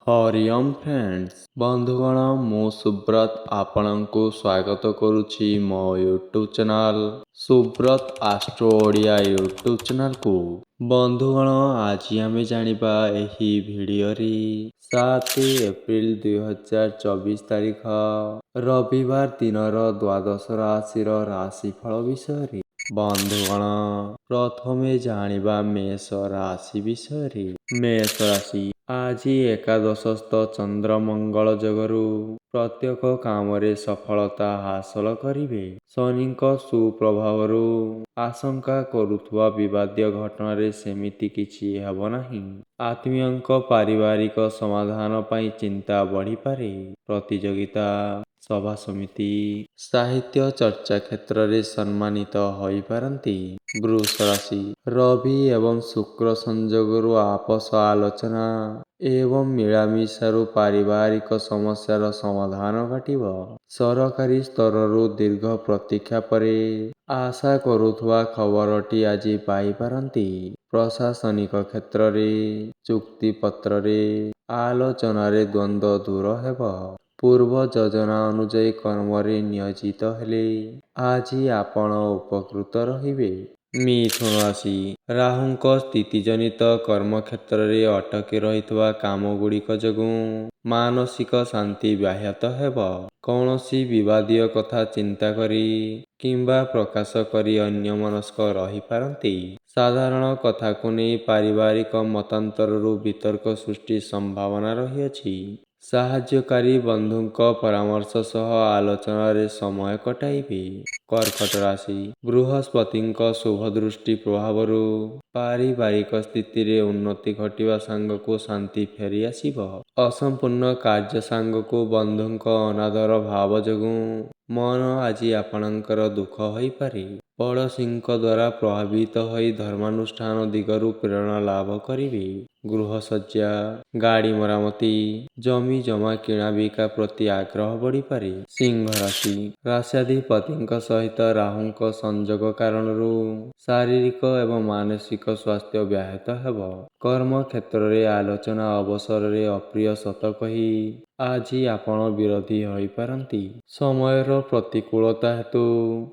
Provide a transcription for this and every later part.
Hariom friends बंधुगण मु सुब्रत आपणଙ୍କୁ स्वागत करुछि मो YouTube channel Subrat astro Odia YouTube channel को। बंधुगण आज आमे जानिबा एही भिडियो रे 7 एप्रिल 2024 तारिख रविवार दिनर द्वादश राशि राशिफल विषय। बंधुगण प्रथमे जानिबा मेष राशि विषय। मेष राशि आज एकादशस्थ चंद्र मंगल जोगरु प्रत्येक काम सफलता हासिल करिवे। शनिଙ୍କ सुप्रभावरु आशंका करुथुवा विवादीय घटना रे सेमिति किछि हेबो नाही। आत्मीयଙ୍କ पारिवारिक समाधान पई चिंता बढ़ी पारे। प्रतियोगिता सभा समिति साहित्य चर्चा क्षेत्र रे सम्मानित होई पारंती। वृष राशि रवि एवं शुक्र संयोगरु आपस आलोचना एवं मिलामिशारु पारिवारिक समस्यार समाधान घटिब। सरकारी स्तररु दीर्घ प्रतीक्षा परे आशा करुथुवा खबरटी आज पाई पारंती। प्रशासनिक क्षेत्र रे चुक्ति पत्र रे आलोचना रे द्वंद्व दूर हेब। पूर्व योजना अनुଯାयी कर्म रे नियोजित हेले आज आपण उपकृत रहिबे। मिथुन राशि राहुଙ୍କ स्थिति जनित कर्म क्षेत्र रे अटकी रहितवा काम गुड़िक जोगु मानसिक शांति व्याहत हेब। कौनसी विवादीय कथा चिंता करी किंबा प्रकाश करी अन्यमनस्क रही पारंती। साधारण कथा को नहीं पारिवारिक मतांतररु वितर्क सृष्टि संभावना रहिअछि। साहाय्यकारी बंधुଙ୍କ परामर्श सह आलोचना रे समय कटाइबे। कर्कट राशि बृहस्पतिଙ୍କ शुभ दृष्टि प्रभावरु पारिवारिक स्थिति रे उन्नति घटिवा सांगको शांति फेरी आसीब। असंपूर्ण कार्य सांगको बंधुଙ୍କ अनादर भाव जोगु मन आज आपणकर दुख होई पारे। पड़ोसीଙ୍କ द्वारा प्रभावित होई धर्मानुष्ठान दिगरु प्रेरणा लाभ करिवे। गृहसज्जा गाड़ी मरामती जमी जमा किणा बिका प्रति आग्रह बढ़ी पारे। सिंह राशि राश्याधिपतिଙ୍କ सहित राहुଙ୍କ संयोग कारणरु शारीरिक एवं मानसिक स्वास्थ्य व्याहत हेब। कर्म क्षेत्र रे आलोचना अवसर रे अप्रिय सत कही आज आपण विरोधी होई पारंती। समयर प्रतिकूलता हेतु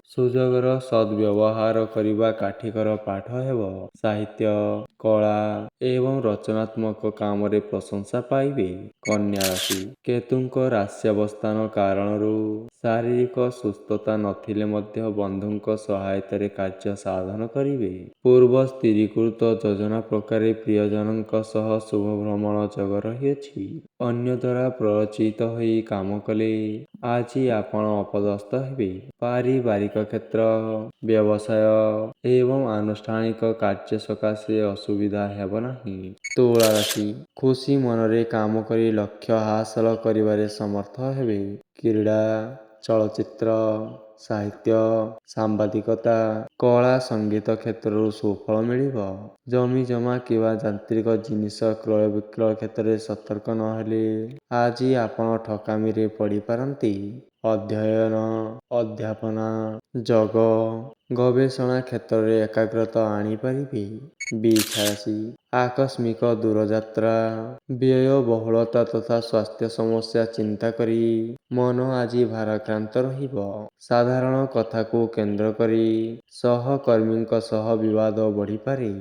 सुजोगर सद्व्यवहार करिबा काठिकर पाठ हेब। साहित्य कला एवं रचनात्मक काम रे प्रशंसा पाइबे। कन्या राशि केतुଙ୍କ राश्यावस्थान कारणरु शारीरिक सुस्थता नथिले मध्य बंधुଙ୍କ सहायता रे कार्य साधन करिवे। पूर्व स्थिरीकृत योजना प्रकार प्रियजनଙ୍କ सह शुभ भ्रमण जोग रहिअछि। अन्य द्वारा प्ररोचित होई काम कले आज आपण अपदस्थ हेबे। पारिवारिक क्षेत्र व्यवसाय एवं आनुष्ठानिक कार्य सकाशे असुविधा हेब नाही। तुला राशि खुशी मनरे काम करी लक्ष्य हासिल करिबारे समर्थ हेबे। क्रीड़ा चलचित्र साहित्य सांबादिकता कला संगीत क्षेत्र सुफल मिलिब। जमी जमा किंवा यांत्रिक जिनिस क्रय विक्रय क्षेत्र रे सतर्क नहेले आज आपण ठकामी रे पड़ी पारंती। अध्ययन अध्यापना जग गवेषणा क्षेत्र रे एकाग्रता आनी पारिबे। वृष राशि आकस्मिक दूरयात्रा व्यय बहुलता तथा स्वास्थ्य समस्या चिंता करी मन आज भाराक्रांत रहिब। साधारण कथा को केंद्र करी सहकर्मीଙ୍କ सह विवाद बढ़ी पारे।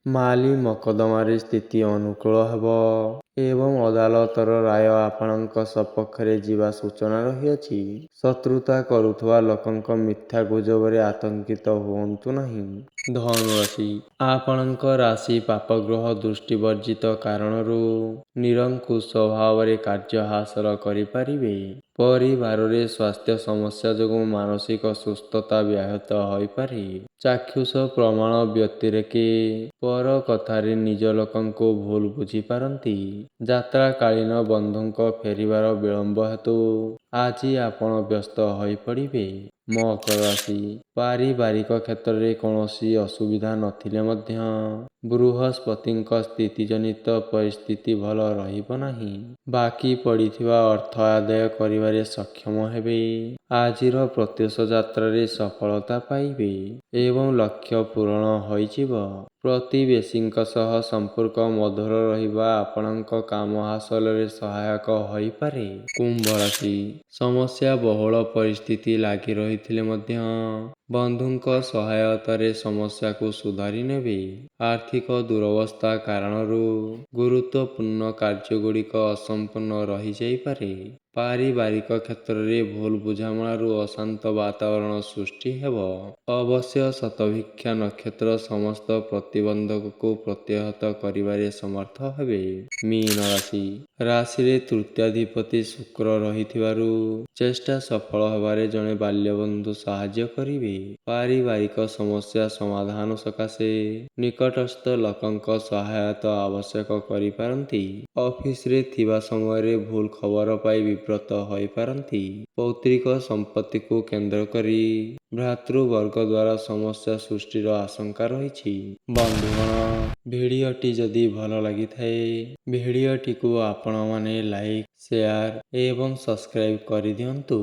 माली मकदमारी स्थिति अनुकूल हेब एवं अदालतर राय आपणଙ୍କ सपक्षरे जीवा सूचना रहिअछि। शत्रुता करुथुवा लोकଙ୍କ मिथ्या गुजबरे आतंकित हुअन्तु नाही। धनु राशि आपणଙ୍କ राशि पापग्रह दृष्टि वर्जित कारणरु निरंकुश भावरे कार्य हासिल करि पारिबे। परिवार रे स्वास्थ्य समस्या जोगु मानसिक सुस्थता व्याहत होई पारे। चाक्षुष प्रमाण व्यतिरेके पर कथारे निज लोकଙ୍କୁ भूल बुझी पारंती। यात्रा कालीन बंधुଙ୍କ फेरिबार विलंब हेतु आज आपण व्यस्त होई पड़िबे। मकर राशि पारिवारिक क्षेत्र रे कौनसी असुविधा नथिले मध्य बृहस्पतिଙ୍କ स्थिति जनित परिस्थिति भल रहिब नाही। बाकी पड़िथिबा अर्थ आदाय करिबारे सक्षम हेबे। आजिर प्रत्युष यात्रा रे सफलता पाइबे एवं लक्ष्य पूरण होइजिब। ପ୍ରତିବେଶୀଙ୍କ ସହ ସମ୍ପର୍କ ମଧୁର ରହିବା ଆପଣଙ୍କ କାମ ହାସଲରେ ସହାୟକ ହୋଇପାରେ। କୁମ୍ଭ ରାଶି, ସମସ୍ୟା ବହୁଳ ପରିସ୍ଥିତି ଲାଗି ରହିଥିଲେ ମଧ୍ୟ ବନ୍ଧୁଙ୍କ ସହାୟତାରେ ସମସ୍ୟାକୁ ସୁଧାରି ନେବେ। ଆର୍ଥିକ ଦୁରବସ୍ଥା କାରଣରୁ ଗୁରୁତ୍ୱପୂର୍ଣ୍ଣ କାର୍ଯ୍ୟଗୁଡ଼ିକ ଅସମ୍ପୂର୍ଣ୍ଣ ରହିଯାଇପାରେ। ପାରିବାରିକ କ୍ଷେତ୍ରରେ ଭୁଲ ବୁଝାମଣାରୁ ଅଶାନ୍ତ ବାତାବରଣ ସୃଷ୍ଟି ହେବ। ଅବଶ୍ୟ ଶତଭିକ୍ଷା ନକ୍ଷତ୍ର ସମସ୍ତ ପ୍ରତିବନ୍ଧକକୁ ପ୍ରତ୍ୟାହତ କରିବାରେ ସମର୍ଥ ହେବେ। ମୀନ ରାଶି, ରାଶିରେ ତୃତୀୟାଧିପତି ଶୁକ୍ର ରହିଥିବାରୁ ଚେଷ୍ଟା ସଫଳ ହେବାରେ ଜଣେ ବାଲ୍ୟବନ୍ଧୁ ସାହାଯ୍ୟ କରିବେ। ପାରିବାରିକ ସମସ୍ୟା ସମାଧାନ ସକାଶେ ନିକଟସ୍ଥ ଲୋକଙ୍କ ସହାୟତା ଆବଶ୍ୟକ କରିପାରନ୍ତି। ଅଫିସରେ ଥିବା ସମୟରେ ଭୁଲ ଖବର ପାଇ ବିବ୍ରତ ହୋଇପାରନ୍ତି। ପୈତୃକ ସମ୍ପତ୍ତିକୁ କେନ୍ଦ୍ର କରି ଭ୍ରାତୃବର୍ଗ ଦ୍ୱାରା ସମସ୍ୟା ସୃଷ୍ଟିର ଆଶଙ୍କା ରହିଛି। ବନ୍ଧୁଗଣ, ଭିଡ଼ିଓଟି ଯଦି ଭଲ ଲାଗିଥାଏ ଭିଡ଼ିଓଟିକୁ ଆପଣମାନେ ଲାଇକ୍, ସେୟାର ଏବଂ ସବସ୍କ୍ରାଇବ୍ କରିଦିଅନ୍ତୁ।